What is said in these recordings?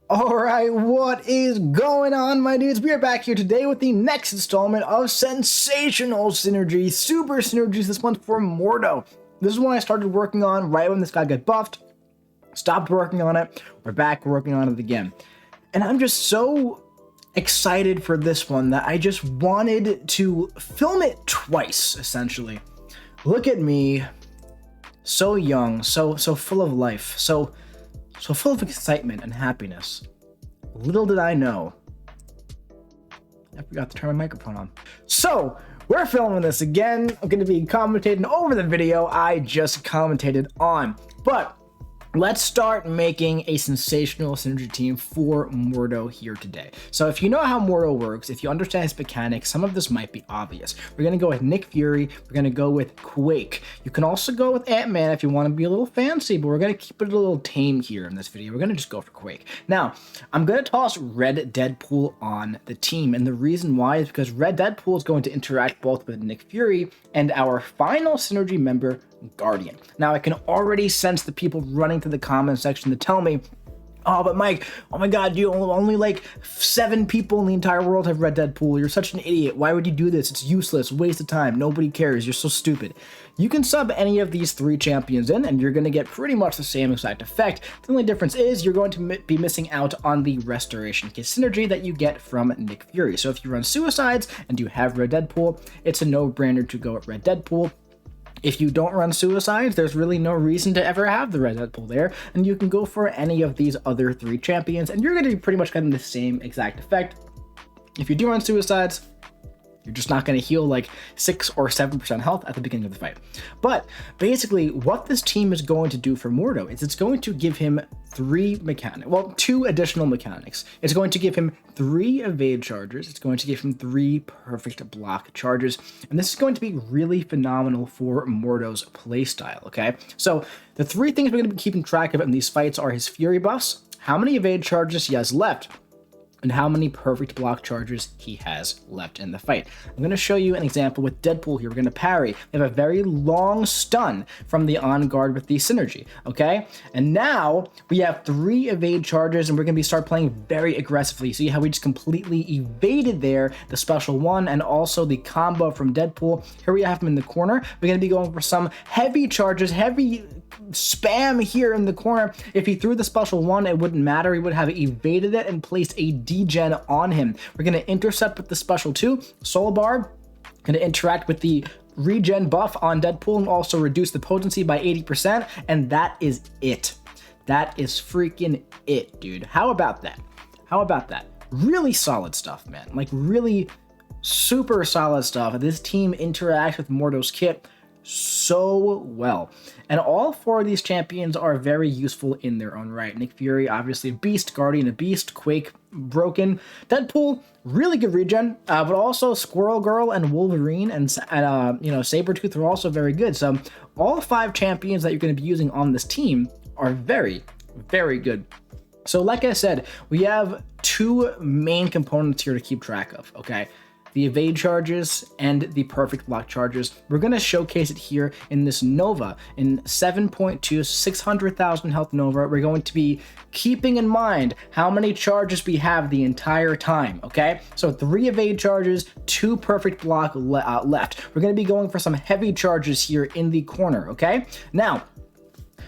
Alright, what is going on, my dudes? We are back here today with the next installment of Sensational Synergies, Super Synergies this month for Mordo. This is one I started working on right when this guy got buffed. Stopped working on it. We're back working on it again. And I'm just so excited for this one that I just wanted to film it twice, essentially. Look at me. So young, so full of life, so full of excitement and happiness. Little did I know, I forgot to turn my microphone on. So, we're filming this again. I'm going to be commentating over the video I just commentated on. But let's start making a sensational synergy team for Mordo here today. So if you know how Mordo works, if you understand his mechanics, some of this might be obvious. We're going to go with Nick Fury. We're going to go with Quake. You can also go with Ant-Man if you want to be a little fancy, but we're going to keep it a little tame here in this video. We're going to just go for Quake. Now, I'm going to toss Red Deadpool on the team, and the reason why is because Red Deadpool is going to interact both with Nick Fury and our final synergy member, Guardian. Now, I can already sense the people running to the comment section to tell me, oh, but Mike, oh my god, you only like 7 people in the entire world have Red Deadpool. You're such an idiot. Why would you do this? It's useless, waste of time. Nobody cares. You're so stupid. You can sub any of these 3 champions in, and you're going to get pretty much the same exact effect. The only difference is you're going to be missing out on the restoration kit synergy that you get from Nick Fury. So if you run Suicides and you have Red Deadpool, it's a no-brainer to go at Red Deadpool. If you don't run Suicides, there's really no reason to ever have the Red Deadpool there, and you can go for any of these other 3 champions, and you're going to be pretty much getting the same exact effect. If you do run Suicides, you're just not going to heal like 6 or 7% health at the beginning of the fight. But basically, what this team is going to do for Mordo is it's going to give him 2 additional mechanics. It's going to give him 3 evade charges. It's going to give him 3 perfect block charges. And this is going to be really phenomenal for Mordo's playstyle, okay? So the 3 things we're going to be keeping track of in these fights are his Fury buffs, how many evade charges he has left, and how many perfect block charges he has left in the fight. I'm going to show you an example with Deadpool here. We're going to parry. We have a very long stun from the on guard with the synergy, okay? And now we have 3 evade charges, and we're going to start playing very aggressively. See how we just completely evaded there, the special one, and also the combo from Deadpool. Here we have him in the corner. We're going to be going for some heavy charges, heavy spam here in the corner. If he threw the special one, it wouldn't matter. He would have evaded it and placed a degen on him. We're going to intercept with the special 2. Soul Barb, going to interact with the regen buff on Deadpool and also reduce the potency by 80%, and that is it. That is freaking it, dude. How about that? How about that? Really solid stuff, man. Like, really super solid stuff. This team interacts with Mordo's kit so well, and all 4 of these champions are very useful in their own right. Nick Fury, obviously a beast. Guardian, a beast. Quake, broken. Deadpool, really good regen, but also Squirrel Girl and Wolverine and Sabretooth are also very good. So all 5 champions that you're going to be using on this team are very, very good. So like I said, we have 2 main components here to keep track of, okay? The evade charges and the perfect block charges. We're going to showcase it here in this Nova in 7.2, 600,000 health Nova. We're going to be keeping in mind how many charges we have the entire time, okay? So 3 evade charges, 2 perfect block left. We're going to be going for some heavy charges here in the corner, okay? Now,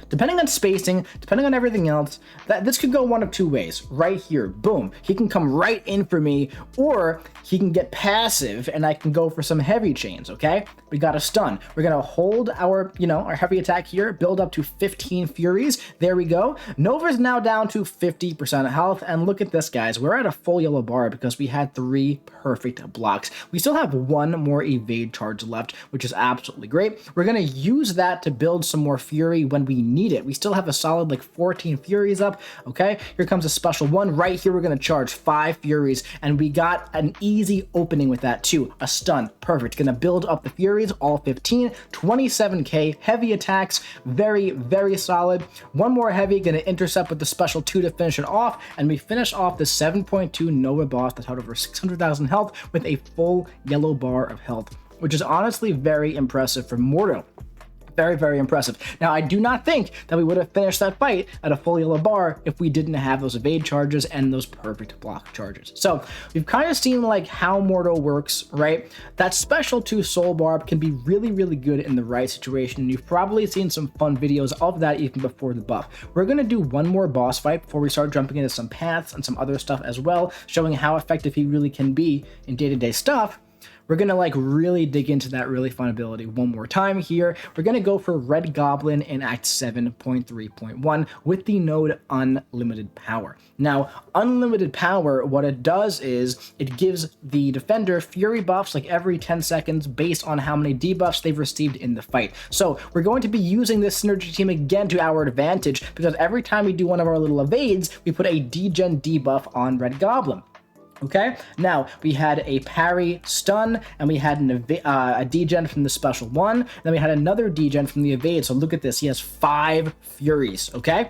depending on spacing, depending on everything else, this could go one of 2 ways. Right here, boom. He can come right in for me, or he can get passive and I can go for some heavy chains, okay? We got a stun. We're gonna hold our heavy attack here, build up to 15 Furies. There we go. Nova's now down to 50% health, and look at this, guys. We're at a full yellow bar because we had 3 perfect blocks. We still have 1 more evade charge left, which is absolutely great. We're gonna use that to build some more Fury when we need it. We still have a solid like 14 Furies up, okay? Here comes a special one. Right here, we're gonna charge 5 Furies, and we got an easy opening with that too. A stun, perfect. Gonna build up the Furies, all 15, 27k, heavy attacks, very, very solid. 1 more heavy, gonna intercept with the special 2 to finish it off, and we finish off the 7.2 Nova boss that's had over 600,000 health with a full yellow bar of health, which is honestly very impressive for Mordo. Very, very impressive. Now, I do not think that we would have finished that fight at a full yellow bar if we didn't have those evade charges and those perfect block charges. So we've kind of seen like how Mordo works, right? That special 2 Soul Barb can be really, really good in the right situation. You've probably seen some fun videos of that even before the buff. We're going to do one more boss fight before we start jumping into some paths and some other stuff as well, showing how effective he really can be in day-to-day stuff. We're going to like really dig into that really fun ability one more time here. We're going to go for Red Goblin in Act 7.3.1 with the node Unlimited Power. Now, Unlimited Power, what it does is it gives the defender fury buffs like every 10 seconds based on how many debuffs they've received in the fight. So we're going to be using this synergy team again to our advantage because every time we do one of our little evades, we put a degen debuff on Red Goblin. Okay, now we had a parry stun, and we had a degen from the special 1, then we had another degen from the evade. So look at this, he has 5 furies, okay?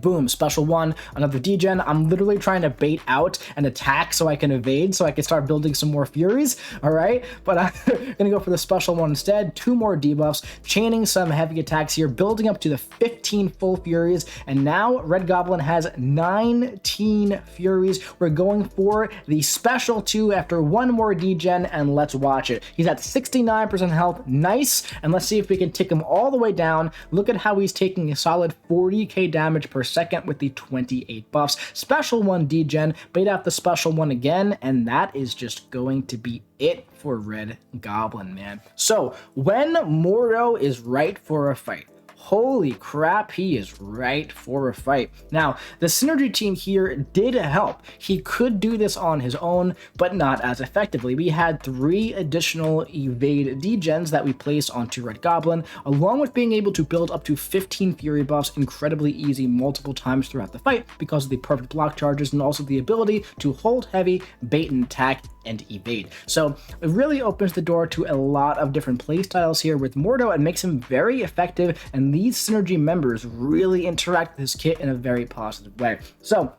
Boom, special 1, another degen. I'm literally trying to bait out an attack so I can evade, so I can start building some more furies, all right? But I'm gonna go for the special 1 instead. 2 more debuffs, chaining some heavy attacks here, building up to the 15 full furies, and now Red Goblin has 19 furies. We're going for the special 2 after 1 more degen, and let's watch it. He's at 69% health, nice, and let's see if we can tick him all the way down. Look at how he's taking a solid 40k damage per second with the 28 buffs. Special 1 degen, bait out the special 1 again, and that is just going to be it for Red Goblin, man. So when Mordo is right for a fight, holy crap, he is right for a fight. Now, the synergy team here did help. He could do this on his own, but not as effectively. We had 3 additional evade degens that we placed onto Red Goblin, along with being able to build up to 15 fury buffs incredibly easy multiple times throughout the fight because of the perfect block charges and also the ability to hold heavy, bait and attack, and evade. So it really opens the door to a lot of different playstyles here with Mordo and makes him very effective, and these synergy members really interact with his kit in a very positive way. So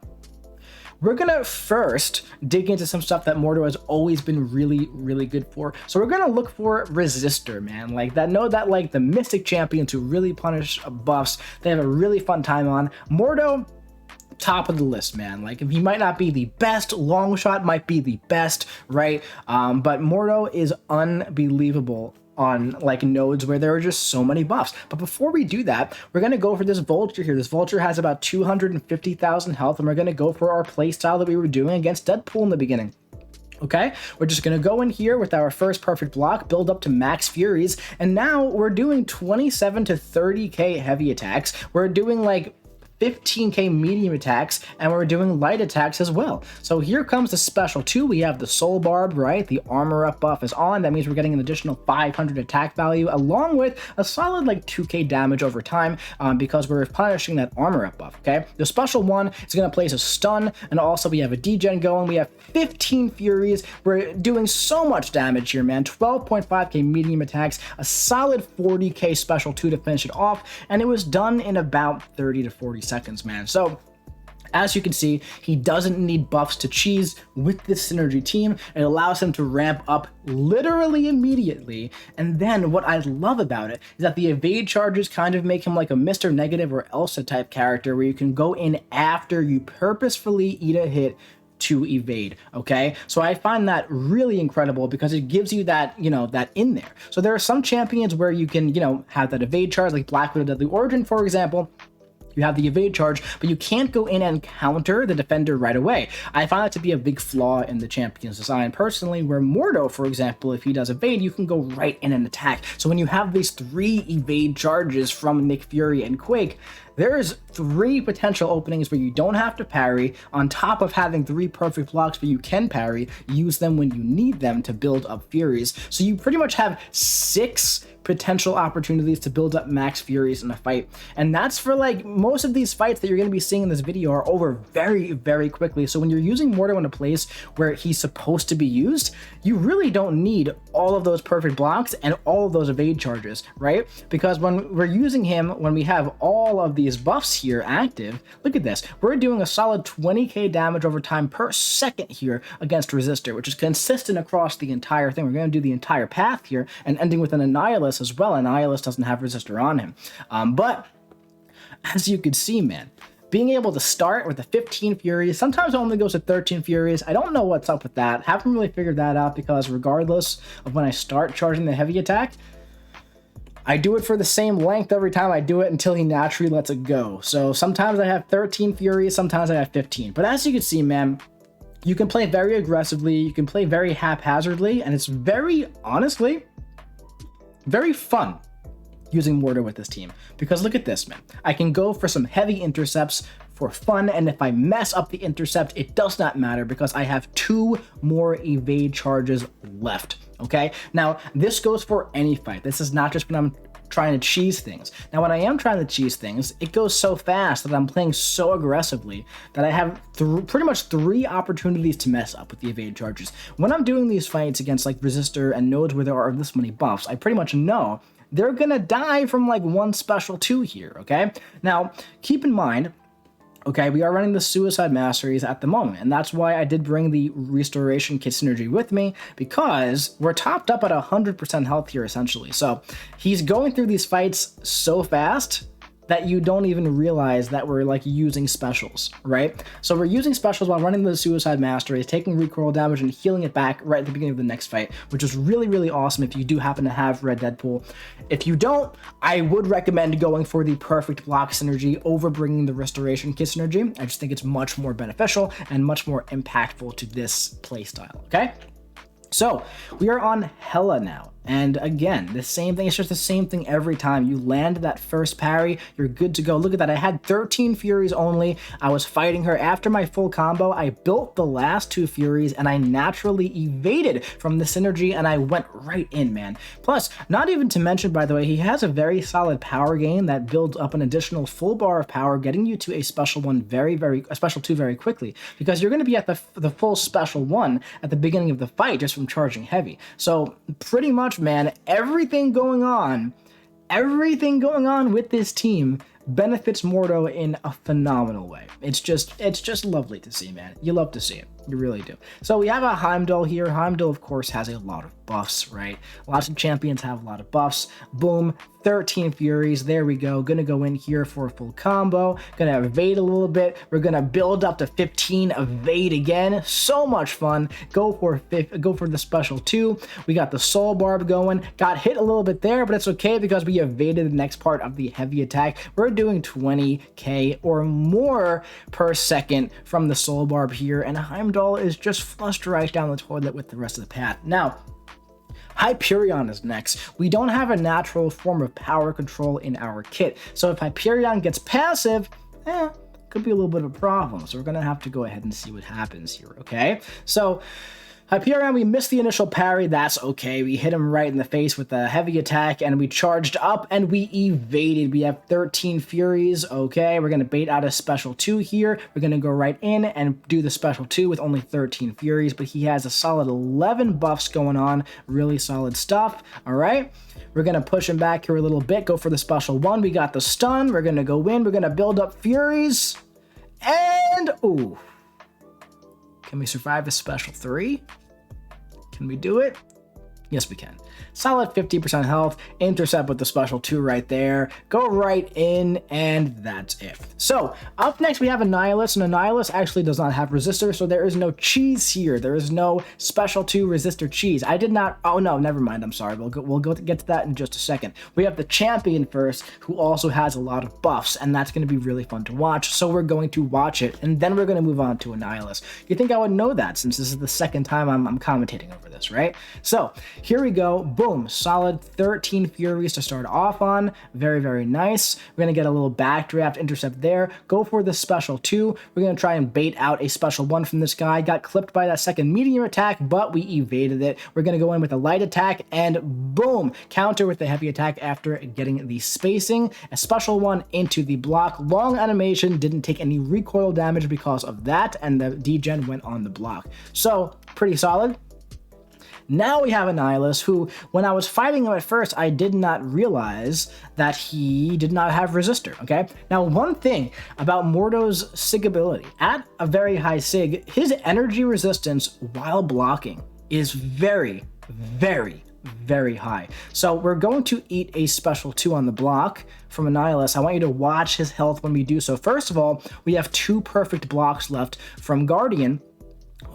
we're gonna first dig into some stuff that Mordo has always been really, really good for. So we're gonna look for Resistor, man. Like that, know that like the Mystic champions who really punish buffs, they have a really fun time on. Mordo, top of the list, man. Like, he might not be the best, long shot might be the best, right? But Mordo is unbelievable on like nodes where there are just so many buffs. But before we do that, we're gonna go for this Vulture here. This Vulture has about 250,000 health, and we're gonna go for our playstyle that we were doing against Deadpool in the beginning. Okay, we're just gonna go in here with our first perfect block, build up to max furies, and now we're doing 27 to 30k heavy attacks. We're doing like 15k medium attacks, and we're doing light attacks as well. So here comes the special 2. We have the Soul Barb, right? The armor up buff is on. That means we're getting an additional 500 attack value, along with a solid like 2k damage over time because we're punishing that armor up buff, okay? The special 1 is going to place a stun, and also we have a degen going. We have 15 furies. We're doing so much damage here, man. 12.5k medium attacks, a solid 40k special 2 to finish it off, and it was done in about 30 to 40 seconds, man. So as you can see, he doesn't need buffs to cheese with this synergy team. It allows him to ramp up literally immediately. And then what I love about it is that the evade charges kind of make him like a Mr. Negative or Elsa type character where you can go in after you purposefully eat a hit to evade, okay? So I find that really incredible because it gives you that, you know, that in there. So there are some champions where you can, you know, have that evade charge, like Black Widow Deadly Origin, for example. You have the evade charge, but you can't go in and counter the defender right away. I find that to be a big flaw in the champion's design personally, where Mordo, for example, if he does evade, you can go right in and attack. So when you have these 3 evade charges from Nick Fury and Quake, there's 3 potential openings where you don't have to parry, on top of having 3 perfect blocks where you can parry, use them when you need them to build up furies. So you pretty much have 6 potential opportunities to build up max furies in a fight. And that's for like most of these fights that you're going to be seeing in this video are over very, very quickly. So when you're using Mordo in a place where he's supposed to be used, you really don't need all of those perfect blocks and all of those evade charges, right? Because when we're using him, when we have all of the these buffs here active, look at this. We're doing a solid 20k damage over time per second here against Resistor, which is consistent across the entire thing. We're going to do the entire path here and ending with an Nihilist as well. Nihilist doesn't have Resistor on him. But as you can see, man, being able to start with the 15 Furies, sometimes it only goes to 13 Furies. I don't know what's up with that. Haven't really figured that out because regardless of when I start charging the heavy attack, I do it for the same length every time I do it until he naturally lets it go. So sometimes I have 13 Furies, sometimes I have 15. But as you can see, man, you can play very aggressively, you can play very haphazardly, and it's very, honestly, very fun using Mordo with this team. Because look at this, man. I can go for some heavy intercepts for fun, and if I mess up the intercept, it does not matter because I have 2 more evade charges left, okay? Now, this goes for any fight. This is not just when I'm trying to cheese things. Now, when I am trying to cheese things, it goes so fast that I'm playing so aggressively that I have pretty much 3 opportunities to mess up with the evade charges. When I'm doing these fights against like Resistor and nodes where there are this many buffs, I pretty much know they're gonna die from like 1 special 2 here, okay? Now, keep in mind, okay, we are running the Suicide Masteries at the moment, and that's why I did bring the Restoration Kit Synergy with me, because we're topped up at 100% health here, essentially. So he's going through these fights so fast that you don't even realize that we're like using specials, right? So we're using specials while running the Suicide Masteries, taking recoil damage and healing it back right at the beginning of the next fight, which is really, really awesome if you do happen to have Red Deadpool. If you don't, I would recommend going for the Perfect Block Synergy over bringing the Restoration Kit Synergy. I just think it's much more beneficial and much more impactful to this playstyle, okay? So we are on Hela now. And again, the same thing, it's just the same thing every time. You land that first parry, you're good to go. Look at that, I had 13 Furies only. I was fighting her. After my full combo, I built the last 2 Furies and I naturally evaded from the synergy and I went right in, man. Plus, not even to mention, by the way, he has a very solid power gain that builds up an additional full bar of power, getting you to a special 1 a special 2 very quickly, because you're gonna be at the full special 1 at the beginning of the fight just from charging heavy. So pretty much, man, everything going on with this team benefits Mordo in a phenomenal way. It's just lovely to see, man. You love to see it. You really do. So we have a Heimdall here. Heimdall, of course, has a lot of buffs, right? Lots of champions have a lot of buffs. Boom, 13 Furies. There we go. Gonna go in here for a full combo. Gonna evade a little bit. We're gonna build up to 15, evade again. So much fun. Go for the special 2. We got the Soul Barb going. Got hit a little bit there, but it's okay because we evaded the next part of the heavy attack. We're doing 20k or more per second from the Soul Barb here, and Heimdall is just flushed right down the toilet with the rest of the path. Now, Hyperion is next. We don't have a natural form of power control in our kit, so if Hyperion gets passive, could be a little bit of a problem. So we're gonna have to go ahead and see what happens here, okay? So Hyperion, we missed the initial parry, that's okay. We hit him right in the face with a heavy attack and we charged up and we evaded. We have 13 Furies, okay. We're gonna bait out a special 2 here. We're gonna go right in and do the special 2 with only 13 Furies, but he has a solid 11 buffs going on. Really solid stuff, all right. We're gonna push him back here a little bit, go for the special 1. We got the stun, we're gonna go in, we're gonna build up Furies, and ooh. Can we survive a special 3? Can we do it? Yes, we can. Solid 50% health, intercept with the special 2 right there, go right in, and that's it. So, up next we have a Nihilist, and a Nihilist actually does not have Resistor, so there is no cheese here. There is no special 2 Resistor cheese. I did not, oh no, never mind, I'm sorry. We'll get to that in just a second. We have the champion first, who also has a lot of buffs, and that's going to be really fun to watch, so we're going to watch it, and then we're going to move on to a Nihilist. You think I would know that, since this is the second time I'm commentating over this, right? So, here we go. Boom, solid 13 Furies to start off on. Very, very nice. We're going to get a little backdraft intercept there. Go for the special 2. We're going to try and bait out a special 1 from this guy. Got clipped by that second medium attack, but we evaded it. We're going to go in with a light attack and boom, counter with the heavy attack after getting the spacing. A special 1 into the block. Long animation, didn't take any recoil damage because of that, and the degen went on the block. So, pretty solid. Now we have a Nihilist who, when I was fighting him at first, I did not realize that he did not have Resistor, okay? Now, one thing about Mordo's Sig ability, at a very high Sig, his energy resistance while blocking is very, very, very high. So we're going to eat a special 2 on the block from a Nihilist. I want you to watch his health when we do so. First of all, we have 2 perfect blocks left from Guardian,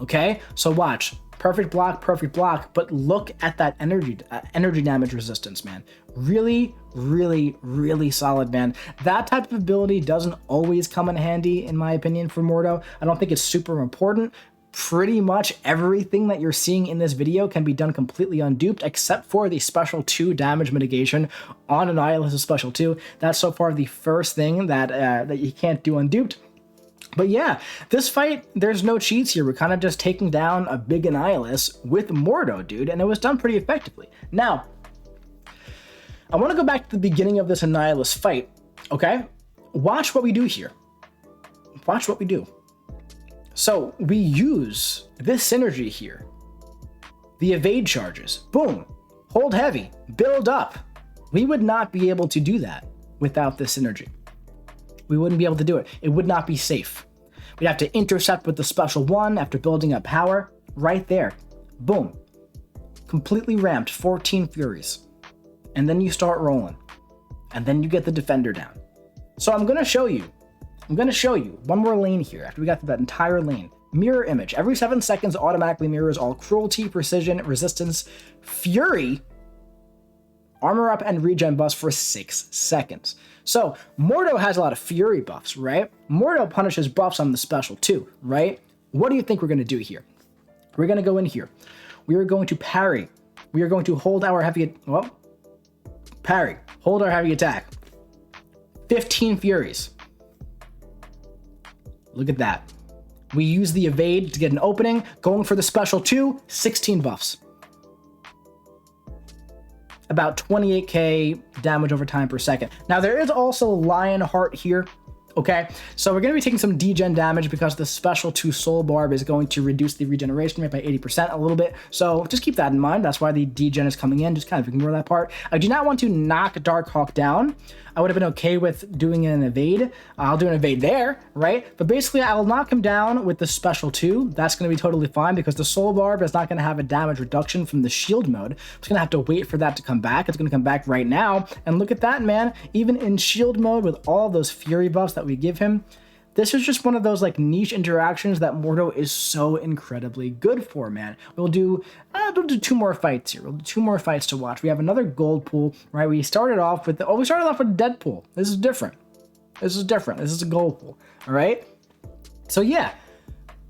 okay? So watch. Perfect block, but look at that energy damage resistance, man. Really, really, really solid, man. That type of ability doesn't always come in handy, in my opinion, for Mordo. I don't think it's super important. Pretty much everything that you're seeing in this video can be done completely unduped, except for the special 2 damage mitigation on an Nihilist special 2. That's so far the first thing that you can't do unduped. But yeah, this fight, there's no cheats here. We're kind of just taking down a big Nihilist with Mordo, dude, and it was done pretty effectively. Now, I want to go back to the beginning of this Nihilist fight, okay? Watch what we do here. Watch what we do. So we use this synergy here. The evade charges. Boom. Hold heavy. Build up. We would not be able to do that without this synergy. We wouldn't be able to do it. It would not be safe. We'd have to intercept with the special 1 after building up power. Right there. Boom. Completely ramped. 14 Furies. And then you start rolling. And then you get the defender down. So I'm going to show you one more lane here after we got through that entire lane. Mirror image. Every 7 seconds automatically mirrors all cruelty, precision, resistance, fury, armor up, and regen buffs for 6 seconds. So Mordo has a lot of fury buffs, right? Mordo punishes buffs on the special too, right? What do you think we're going to do here? We're going to go in here. We are going to parry. We are going to hold our heavy, parry. Hold our heavy attack. 15 Furies. Look at that. We use the evade to get an opening. Going for the special 2, 16 buffs. About 28k damage over time per second. Now there is also Lionheart here, okay? So we're gonna be taking some degen damage because the special 2 Soul Barb is going to reduce the regeneration rate by 80% a little bit. So just keep that in mind. That's why the degen is coming in. Just kind of ignore that part. I do not want to knock Darkhawk down. I would have been okay with doing an evade. I'll do an evade there, right? But basically, I will knock him down with the special 2. That's going to be totally fine because the Soul Barb is not going to have a damage reduction from the shield mode. I'm just going to have to wait for that to come back. It's going to come back right now. And look at that, man. Even in shield mode with all those fury buffs that we give him, this is just one of those like niche interactions that Mordo is so incredibly good for, man. We'll do 2 more fights here. We'll do 2 more fights to watch. We have another gold pool, right? We started off with Deadpool. This is different. This is a gold pool, all right? So yeah,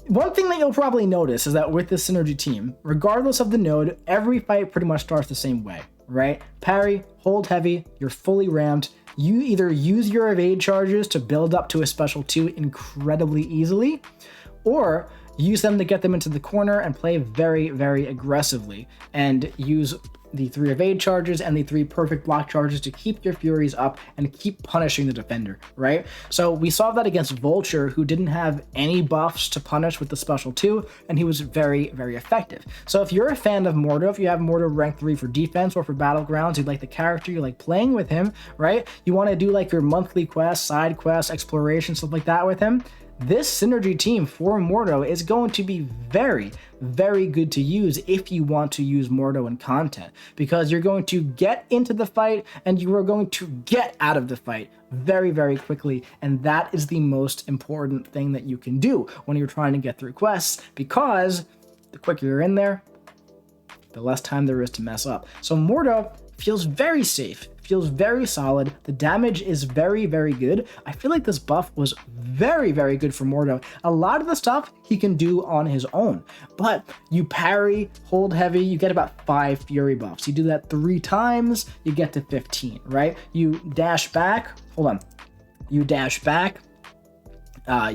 one thing that you'll probably notice is that with this synergy team, regardless of the node, every fight pretty much starts the same way, right? Parry, hold heavy, you're fully ramped. You either use your evade charges to build up to a special 2 incredibly easily, or use them to get them into the corner and play very, very aggressively and use the 3 evade charges and the 3 perfect block charges to keep your furies up and keep punishing the defender, right? So we saw that against Vulture, who didn't have any buffs to punish with the special 2, and he was very, very effective. So if you're a fan of Mordo, if you have Mordo rank 3 for defense or for battlegrounds, you like the character, you like playing with him, right? You want to do like your monthly quests, side quests, exploration, stuff like that with him. This synergy team for Mordo is going to be very, very good to use if you want to use Mordo in content, because you're going to get into the fight and you are going to get out of the fight very, very quickly. And that is the most important thing that you can do when you're trying to get through quests, because the quicker you're in there, the less time there is to mess up. So Mordo feels very safe, feels very solid. The damage is very, very good. I feel like this buff was very, very good for Mordo. A lot of the stuff he can do on his own, but you parry, hold heavy, you get about 5 fury buffs. You do that 3 times, you get to 15, right? You dash back, you dash back,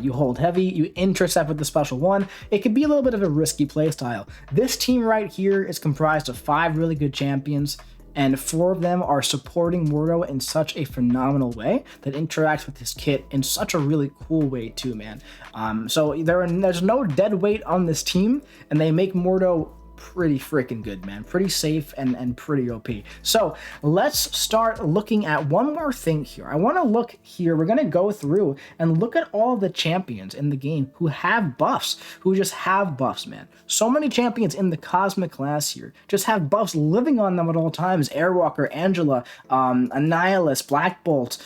you hold heavy, you intercept with the special 1. It could be a little bit of a risky playstyle. This team right here is comprised of 5 really good champions, and 4 of them are supporting Mordo in such a phenomenal way that interacts with his kit in such a really cool way too, man. So there's no dead weight on this team, and they make Mordo pretty freaking good, man. Pretty safe and pretty OP. So let's start looking at one more thing here. I want to look here. We're going to go through and look at all the champions in the game who have buffs, who just have buffs, man. So many champions in the Cosmic class here just have buffs living on them at all times. Airwalker, Angela, a Nihilist, Black Bolt,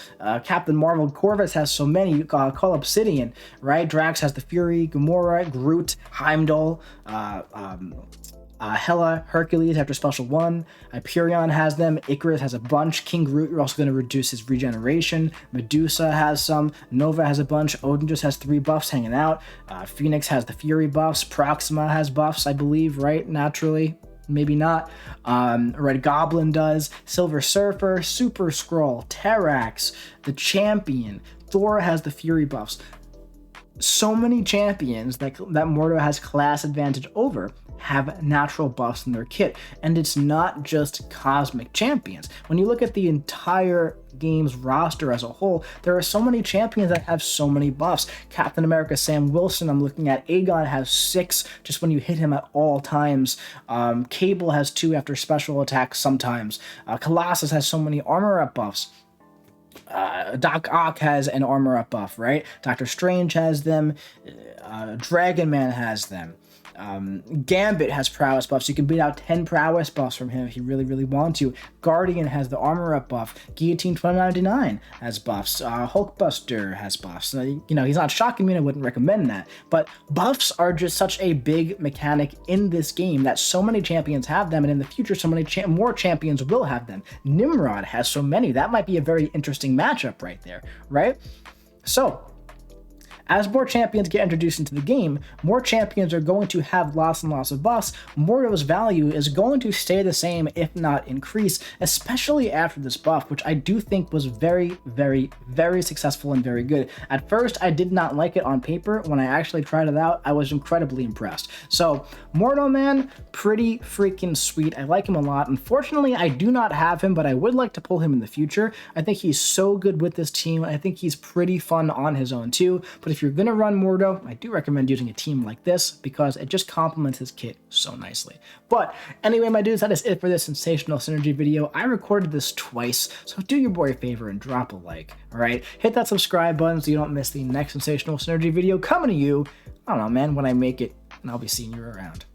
Captain Marvel, Corvus has so many. Call Obsidian, right? Drax has the Fury, Gamora, Groot, Heimdall, Hela, Hercules after Special 1, Hyperion has them, Icarus has a bunch, King Groot, you're also going to reduce his regeneration, Medusa has some, Nova has a bunch, Odin just has 3 buffs hanging out, Phoenix has the Fury buffs, Proxima has buffs, I believe, right? Naturally. Maybe not. Red Goblin does, Silver Surfer, Super Skrull, Terrax, the Champion, Thor has the Fury buffs. So many champions that Mordo has class advantage over have natural buffs in their kit, and it's not just cosmic champions. When you look at the entire game's roster as a whole, there are so many champions that have so many buffs. Captain America Sam Wilson, I'm looking at, Aegon has 6 just when you hit him at all times. Cable has 2 after special attacks sometimes. Colossus has so many armor up buffs. Doc Ock has an armor up buff, right? Doctor Strange has them. Dragon Man has them. Gambit has prowess buffs. You can beat out 10 prowess buffs from him if you really want to. Guardian has the armor up buff. Guillotine 2099 has buffs. Hulkbuster has buffs. You know, he's not shocking me and I wouldn't recommend that. But buffs are just such a big mechanic in this game that so many champions have them, and in the future so many more champions will have them. Nimrod has so many. That might be a very interesting matchup right there, right? So as more champions get introduced into the game, more champions are going to have lots and lots of buffs. Mordo's value is going to stay the same, if not increase, especially after this buff, which I do think was very successful and very good. At first, I did not like it on paper. When I actually tried it out, I was incredibly impressed. So, Mordo, man, pretty freaking sweet. I like him a lot. Unfortunately, I do not have him, but I would like to pull him in the future. I think he's so good with this team. I think he's pretty fun on his own too. But if you're going to run Mordo, I do recommend using a team like this because it just complements his kit so nicely. But anyway, my dudes, that is it for this sensational synergy video. I recorded this twice, so do your boy a favor and drop a like, alright? Hit that subscribe button so you don't miss the next sensational synergy video coming to you, I don't know, man, when I make it, and I'll be seeing you around.